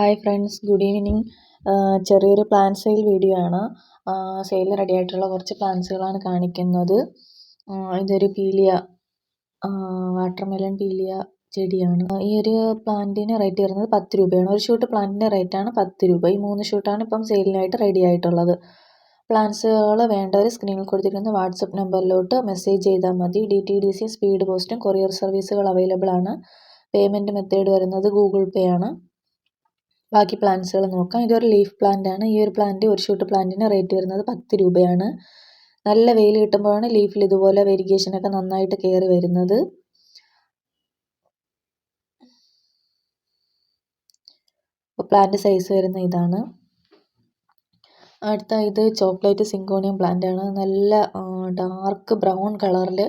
Hi friends, good evening. ചെറിയൊരു plant sale video ആണ്. സെയിലിന് ready ആയിട്ടുള്ള കുറച്ച് പ്ലാന്റ്സുകളാണ് കാണിക്കുന്നത്. ഇതൊരു പീലിയ വാട്ടർമെലൺ പീലിയ ചെടിയാണ്. ഈ ഒരു പ്ലാന്റിന് റേറ്റ് വരുന്നത് 10 രൂപയാണ്. ഒരു ഷൂട്ട് പ്ലാന്റിൻ്റെ റേറ്റാണ് 10 രൂപ. ഈ 3 ഷൂട്ടാണ് ഇപ്പം സെയിലിനായിട്ട് റെഡി ആയിട്ടുള്ളത്. പ്ലാന്റ്സുകൾ വേണ്ടവർ സ്ക്രീനിൽ കൊടുത്തിരിക്കുന്ന വാട്സപ്പ് നമ്പറിലോട്ട് മെസ്സേജ് ചെയ്താൽ മതി. DTDC, സ്പീഡ് പോസ്റ്റും കൊറിയർ സർവീസുകൾ അവൈലബിൾ ആണ്. പേയ്മെൻറ്റ് മെത്തേഡ് വരുന്നത് ഗൂഗിൾ പേ ആണ്. ബാക്കി പ്ലാന്റ്സുകൾ നോക്കാം. ഇതൊരു ലീഫ് പ്ലാന്റ് ആണ്. ഈ ഒരു പ്ലാന്റ്, ഒരു ഷൂട്ട് പ്ലാന്റിന് റേറ്റ് വരുന്നത് 10 രൂപയാണ്. നല്ല വെയിൽ കിട്ടുമ്പോഴാണ് ലീഫിൽ ഇതുപോലെ വെരിഗേഷനൊക്കെ നന്നായിട്ട് കയറി വരുന്നത്. പ്ലാന്റ് സൈസ് വരുന്ന ഇതാണ്. അടുത്ത ഇത് ചോക്ലേറ്റ് സിങ്കോണിയം പ്ലാന്റ് ആണ്. നല്ല ഡാർക്ക് ബ്രൗൺ കളറിൽ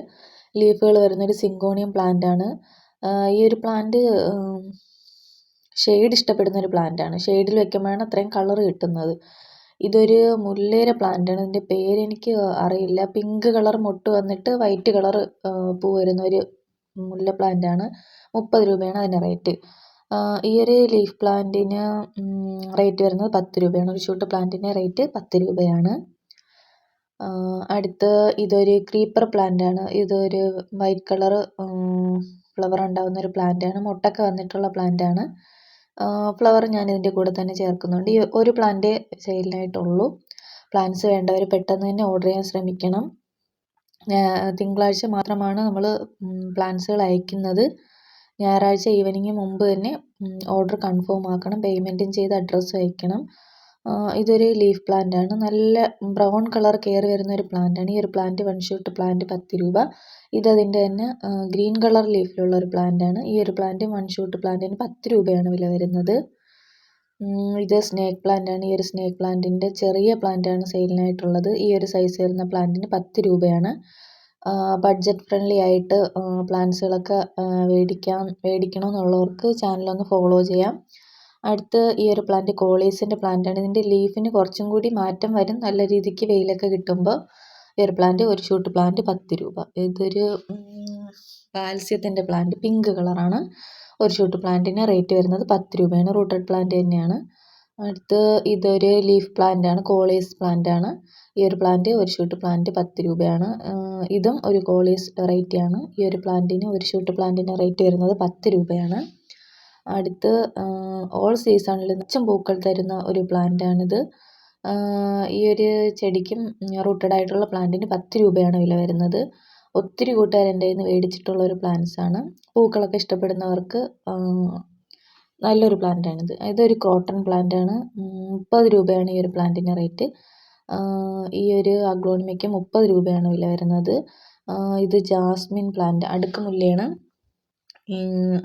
ലീഫുകൾ വരുന്നൊരു സിങ്കോണിയം പ്ലാന്റ് ആണ്. ഈ ഒരു പ്ലാന്റ് ഷെയ്ഡ് ഇഷ്ടപ്പെടുന്ന ഒരു പ്ലാന്റ് ആണ്. ഷെയ്ഡിൽ വെക്കുമ്പോഴാണ് അത്രയും കളർ കിട്ടുന്നത്. ഇതൊരു മുല്ലേര പ്ലാന്റ് ആണ്. ഇതിൻ്റെ പേരെനിക്ക് അറിയില്ല. പിങ്ക് കളർ മൊട്ട് വന്നിട്ട് വൈറ്റ് കളർ പൂ വരുന്ന ഒരു മുല്ല പ്ലാന്റ് ആണ്. 30 രൂപയാണ് അതിൻ്റെ റേറ്റ്. ഈ ഒരു ലീഫ് പ്ലാന്റിന് റേറ്റ് വരുന്നത് 10 രൂപയാണ്. ഒരു ഷൂട്ട് പ്ലാന്റിൻ്റെ റേറ്റ് 10 രൂപയാണ്. അടുത്ത് ഇതൊരു ക്രീപ്പർ പ്ലാന്റ് ആണ്. ഇതൊരു വൈറ്റ് കളർ ഫ്ലവർ ഉണ്ടാകുന്ന ഒരു പ്ലാന്റ് ആണ്. മൊട്ടൊക്കെ വന്നിട്ടുള്ള പ്ലാന്റ് ആണ്. ഫ്ലവർ ഞാൻ ഇതിൻ്റെ കൂടെ തന്നെ ചേർക്കുന്നുണ്ട്. ഈ ഒരു പ്ലാന്റ് സെയിലിനായിട്ടുള്ളൂ. പ്ലാന്റ്സ് വേണ്ടവർ പെട്ടെന്ന് തന്നെ ഓർഡർ ചെയ്യാൻ ശ്രമിക്കണം. തിങ്കളാഴ്ച മാത്രമാണ് നമ്മൾ പ്ലാന്റ്സുകൾ അയക്കുന്നത്. ഞായറാഴ്ച ഈവനിങ് മുമ്പ് തന്നെ ഓർഡർ കൺഫേം ആക്കണം. പേയ്മെൻറ്റും ചെയ്ത് അഡ്രസ്സ് അയക്കണം. ഇതൊരു ലീഫ് പ്ലാന്റ് ആണ്. നല്ല ബ്രൗൺ കളർ കയറി വരുന്ന ഒരു പ്ലാന്റ് ആണ്. ഈ ഒരു പ്ലാന്റ്, വൺ ഷൂട്ട് പ്ലാന്റ് 10 രൂപ. ഇതതിൻ്റെ തന്നെ ഗ്രീൻ കളർ ലീഫിലുള്ള ഒരു പ്ലാന്റ് ആണ്. ഈ ഒരു പ്ലാന്റ്, വൺ ഷൂട്ട് പ്ലാന്റിന് 10 രൂപയാണ് വില വരുന്നത്. ഇത് സ്നേക്ക് പ്ലാന്റ് ആണ്. ഈ ഒരു സ്നേക്ക് പ്ലാന്റിൻ്റെ ചെറിയ പ്ലാന്റ് ആണ് സെയിലിനായിട്ടുള്ളത്. ഈ ഒരു സൈസ് വരുന്ന പ്ലാന്റിന് 10 രൂപയാണ്. ബഡ്ജറ്റ് ഫ്രണ്ട്ലി ആയിട്ട് പ്ലാന്റ്സുകളൊക്കെ മേടിക്കണമെന്നുള്ളവർക്ക് ചാനലൊന്ന് ഫോളോ ചെയ്യാം. അടുത്ത് ഈ ഒരു പ്ലാന്റ് കോളീസിൻ്റെ പ്ലാന്റ് ആണ്. ഇതിൻ്റെ ലീഫിന് കുറച്ചും കൂടി മാറ്റം വരും. നല്ല രീതിക്ക് വെയിലൊക്കെ കിട്ടുമ്പോൾ ഈ ഒരു പ്ലാന്റ്, ഒരു ഷൂട്ട് പ്ലാന്റ് 10 രൂപ. ഇതൊരു കാൽസ്യത്തിൻ്റെ പ്ലാന്റ്, പിങ്ക് കളറാണ്. ഒരു ഷൂട്ട് പ്ലാന്റിന് റേറ്റ് വരുന്നത് 10 രൂപയാണ്. റൂട്ടഡ് പ്ലാന്റ് തന്നെയാണ്. അടുത്ത് ഇതൊരു ലീഫ് പ്ലാന്റ് ആണ്. കോളീസ് പ്ലാന്റ് ആണ്. ഈ ഒരു പ്ലാന്റ്, ഒരു ഷൂട്ട് പ്ലാന്റ് 10 രൂപയാണ്. ഇതും ഒരു കോളീസ് വെറൈറ്റി ആണ്. ഈ ഒരു പ്ലാന്റിന്, ഒരു ഷൂട്ട് പ്ലാന്റിന് റേറ്റ് വരുന്നത് 10 രൂപയാണ്. അടുത്ത് ഓൾ സീസണിൽ നിറച്ചും പൂക്കൾ തരുന്ന ഒരു പ്ലാന്റ് ആണിത്. ഈ ഒരു ചെടിക്കും റൂട്ടഡ് ആയിട്ടുള്ള പ്ലാന്റിന് 10 രൂപയാണ് വില വരുന്നത്. ഒത്തിരി കൂട്ടുകാർ എൻ്റെ കയ്യിൽ നിന്ന് മേടിച്ചിട്ടുള്ള ഒരു പ്ലാന്റ്സ് ആണ്. പൂക്കളൊക്കെ ഇഷ്ടപ്പെടുന്നവർക്ക് നല്ലൊരു പ്ലാന്റ് ആണിത്. ഇതൊരു ക്രോട്ടൺ പ്ലാന്റ് ആണ്. 30 രൂപയാണ് ഈ ഒരു പ്ലാന്റിൻ്റെ റേറ്റ്. ഈ ഒരു അഗ്ലോണിമയ്ക്ക് 30 രൂപയാണ് വില വരുന്നത്. ഇത് ജാസ്മിൻ പ്ലാന്റ്, അടുക്കുമുല്ലയാണ്.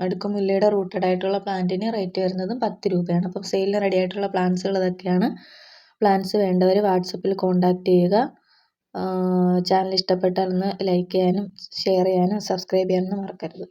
അടുക്കുമുല്ലയുടെ റൂട്ടഡ് ആയിട്ടുള്ള പ്ലാന്റിന് റേറ്റ് വരുന്നതും 10 രൂപയാണ്. അപ്പം സെയിലിന് റെഡി ആയിട്ടുള്ള പ്ലാന്റ്സുകൾ ഇതൊക്കെയാണ്. പ്ലാന്റ്സ് വേണ്ടവർ വാട്സപ്പിൽ കോൺടാക്റ്റ് ചെയ്യുക. ചാനൽ ഇഷ്ടപ്പെട്ടാൽ ഒന്ന് ലൈക്ക് ചെയ്യാനും ഷെയർ ചെയ്യാനും സബ്സ്ക്രൈബ് ചെയ്യാനൊന്നും മറക്കരുത്.